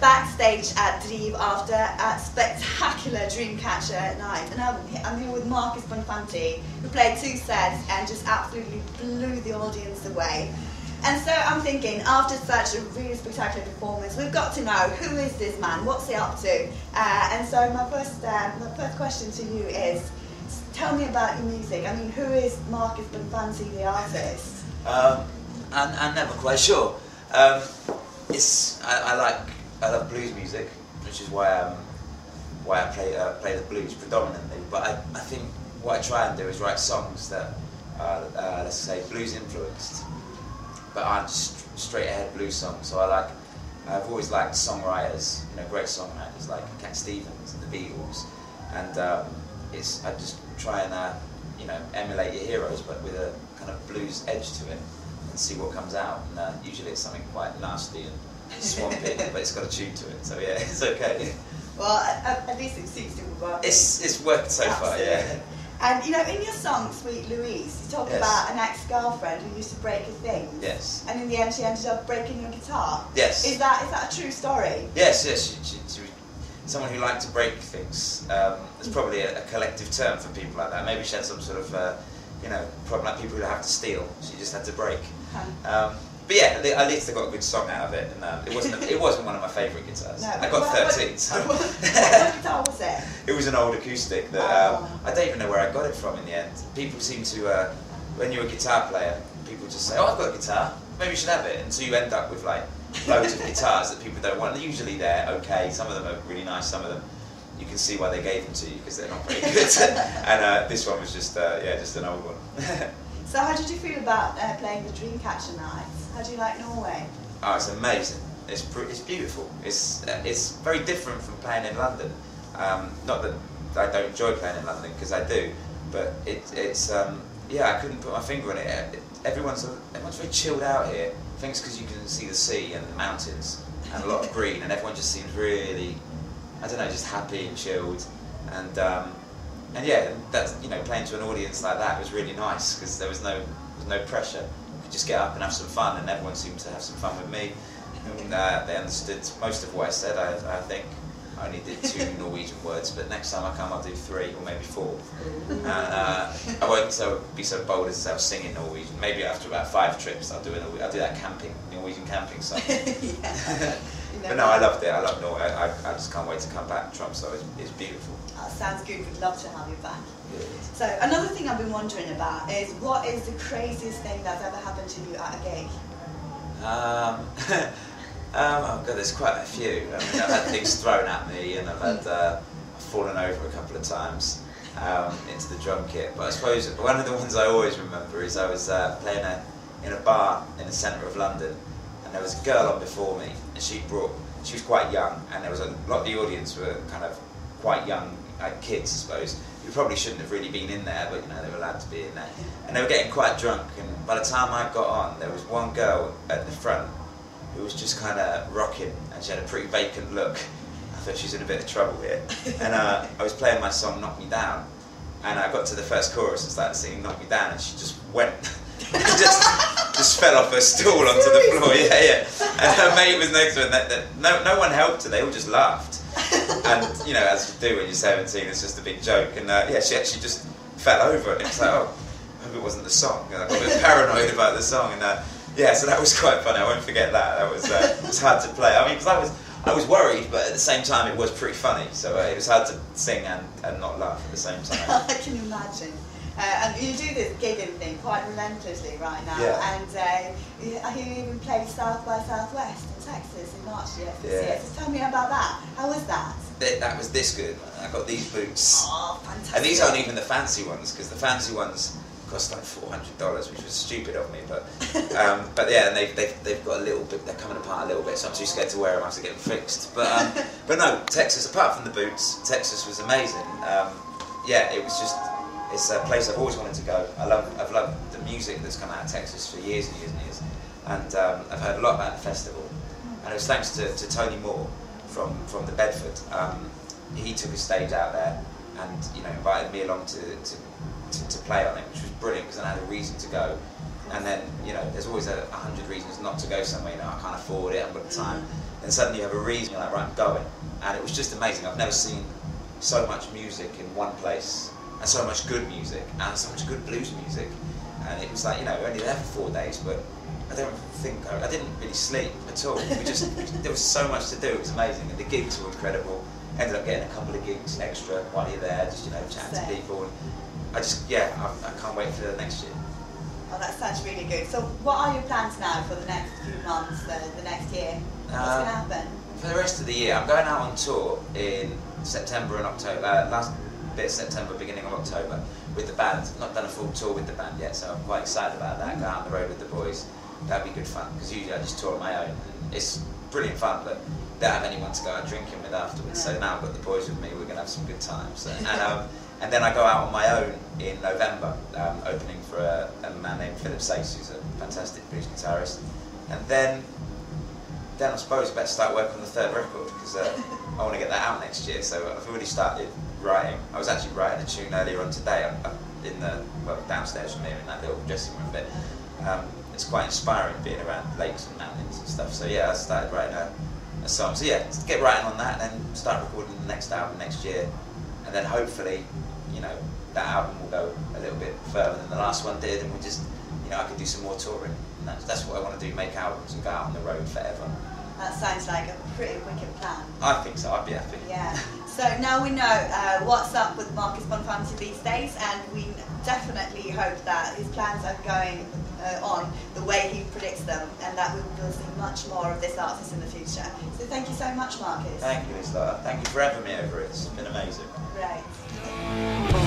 backstage at Dream after a spectacular Dreamcatcher night, and I'm here with Marcus Bonfanti, who played 2 sets and just absolutely blew the audience away. And so I'm thinking, after such a really spectacular performance, we've got to know, who is this man? What's he up to? And so my first question to you is, tell me about your music. I mean, who is Marcus Bonfanti, the artist? I'm never quite sure. I love blues music, which is why I play the blues predominantly. But I think what I try and do is write songs that are, let's say, blues influenced, but aren't just straight ahead blues songs. So I've always liked songwriters, great songwriters like Cat Stevens and the Beatles, and I just try and emulate your heroes, but with a kind of blues edge to it, and see what comes out. And usually it's something quite nasty and swampy, but it's got a tune to it, so yeah, it's okay. Well, at least it seems to work. It's worked so far, yeah. And in your song Sweet Louise, you talk about an ex-girlfriend who used to break your things. Yes. And in the end she ended up breaking your guitar. Yes. Is that a true story? Yes. She was someone who liked to break things. There's probably a collective term for people like that. Maybe she had some sort of problem like people who have to steal. She just had to break. But yeah, at least I got a good song out of it, and it wasn't one of my favourite guitars. No, I got 13. So. What guitar was it? It was an old acoustic that I don't even know where I got it from in the end. People seem to, when you're a guitar player, people just say, "Oh, I've got a guitar. Maybe you should have it," and so you end up with like loads of guitars that people don't want. And usually they're okay. Some of them are really nice. Some of them you can see why they gave them to you because they're not very good. And this one was just an old one. So how did you feel about playing the Dreamcatcher nights? How do you like Norway? Oh, it's amazing. It's beautiful. It's very different from playing in London. Not that I don't enjoy playing in London, because I do, but I couldn't put my finger on it. Everyone's very chilled out here. I think it's because you can see the sea and the mountains and a lot of green, and everyone just seems really, I don't know, just happy and chilled. And yeah, that's playing to an audience like that was really nice because there was no pressure. You could just get up and have some fun, and everyone seemed to have some fun with me. And they understood most of what I said. I think I only did 2 Norwegian words, but next time I come I'll do 3 or maybe 4. And I won't be so bold as to say I'll sing in Norwegian. Maybe after about 5 trips I'll do that Norwegian camping song. But no, I loved it. I love Norway. I just can't wait to come back. Tromsø is beautiful. Oh, sounds good. We'd love to have you back. Good. So another thing I've been wondering about is, what is the craziest thing that's ever happened to you at a gig? Oh God, there's quite a few. I mean, I've had things thrown at me, and I've fallen over a couple of times into the drum kit. But I suppose one of the ones I always remember is I was playing in a bar in the centre of London, and there was a girl on before me, and she was quite young, and there was a lot of the audience were kind of quite young, like kids, I suppose, who probably shouldn't have really been in there, but they were allowed to be in there. And they were getting quite drunk, and by the time I got on, there was one girl at the front who was just kind of rocking, and she had a pretty vacant look. I thought she's in a bit of trouble here. And I was playing my song Knock Me Down, and I got to the first chorus and started singing Knock Me Down, and she just went, just fell off her stool onto the floor, yeah. And her mate was next to her, and no one helped her, they all just laughed. And, as you do when you're 17, it's just a big joke. And she actually just fell over, and it was like, oh, I hope it wasn't the song. And I got a bit paranoid about the song, and so that was quite funny. I won't forget that. That was it was hard to play. I mean, because I was worried, but at the same time it was pretty funny. So it was hard to sing and not laugh at the same time. I can imagine. And you do this gigging thing quite relentlessly right now. Yeah. And I hear you even played South by Southwest in Texas in March this year. So tell me about that. How was that? That was this good. I got these boots. Oh, fantastic. And these aren't even the fancy ones, because the fancy ones cost like $400, which was stupid of me, but yeah, and they've got a little bit, they're coming apart a little bit, so I'm too scared to wear them. I have to get them fixed. But no, Texas, apart from the boots, Texas was amazing. It's a place I've always wanted to go. I've loved the music that's come out of Texas for years and years and years, and I've heard a lot about the festival. And it was thanks to Tony Moore from the Bedford. He took a stage out there and invited me along to to play on it, which was brilliant because then I had a reason to go. And then, you know, there's always 100 reasons not to go somewhere. You know, I can't afford it, I haven't got the time. Then suddenly you have a reason, you're like, right, I'm going. And it was just amazing. I've never seen so much music in one place, and so much good music, and so much good blues music. And it was like, you know, we were only there for 4 days, but I didn't really sleep at all. There was so much to do, it was amazing. And the gigs were incredible. Ended up getting a couple of gigs extra while you're there, just, you know, chatting to people. And I can't wait for the next year. Oh, that sounds really good. So what are your plans now for the next few months, the next year? What's going to happen? For the rest of the year, I'm going out on tour in September and October, last bit of September, beginning of October, with the band. I've not done a full tour with the band yet, so I'm quite excited about that. Go out on the road with the boys. That'd be good fun, because usually I just tour on my own. It's brilliant fun, but don't have anyone to go out drinking with afterwards. So now I've got the boys with me, we're going to have some good times. And then I go out on my own in November, opening for a man named Philip Sace, who's a fantastic blues guitarist. And then I suppose I better start working on the third record, because I want to get that out next year. So I've already started writing. I was actually writing a tune earlier on today, in the downstairs from here in that little dressing room bit. It's quite inspiring being around lakes and mountains and stuff. So yeah, I started writing a song. So yeah, get writing on that, and then start recording the next album next year. And then hopefully, you know, that album will go a little bit further than the last one did, and we'll just, you know, I could do some more touring. And that's what I want to do, make albums and go out on the road forever. That sounds like a pretty wicked plan. I think so, I'd be happy. Yeah. So now we know what's up with Marcus Bonfanti these days, and we definitely hope that his plans are going on the way he predicts them, and that we will see much more of this artist in the future. So thank you so much, Marcus. Thank you, Isla. Thank you for having me over. It's been amazing. Right.